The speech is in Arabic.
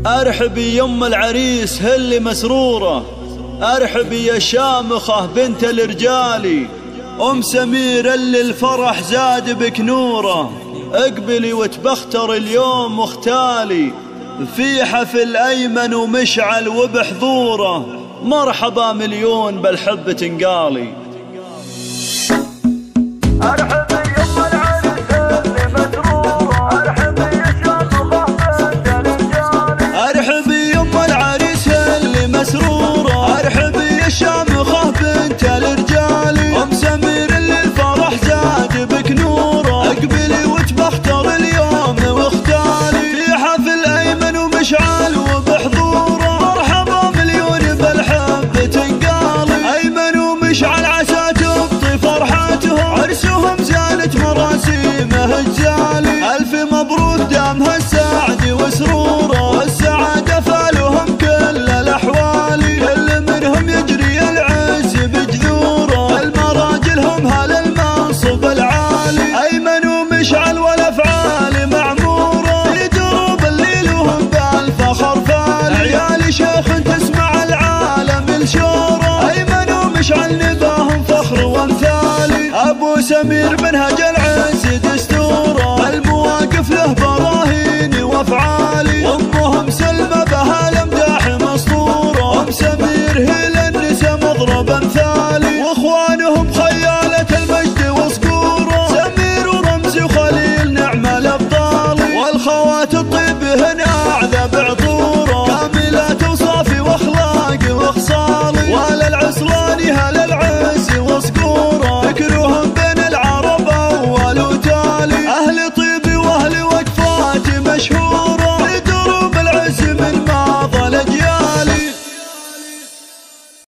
ارحبي يم العريس هلي مسرورة، ارحبي يا شامخة بنت الرجالي، ام سمير اللي الفرح زاد بك نوره، اقبلي وتبختر اليوم واختالي، في حفل ايمن ومشعل وبحضوره، مرحبا مليون بالحب تنقالي. ألف مبروك دام هالسعد وسروره، والسعادة فالهم كل الأحوال، كل منهم يجري العز بجذوره، المراجل هم هل المنصب العالي، أيمن ومشعل والأفعال معمورة، في دروب الليل وهم بالفخر فالي، عيال شيخ تسمع العالم الشورى، أيمن ومشعل نباهم فخر وامثالي، أبو سمير منهج العز دستوره، المواقف له براهين وافعالي، وامهم سلمى بها الامداح مسطوره، ام سمير هي للنسا مضرب امثالي، واخوانهم خيالة المجد وصقوره، سمير ورمزي وخليل نعم الابطال، والخوات الطيب هن اعذب عطوره، كاملات اوصافي واخلاق وخصالي، ولا العسلاني هل العز وصقوره، ذكرهم بين العرب اول وتالي، اهل طيبي واهل وقفاتي مشهور،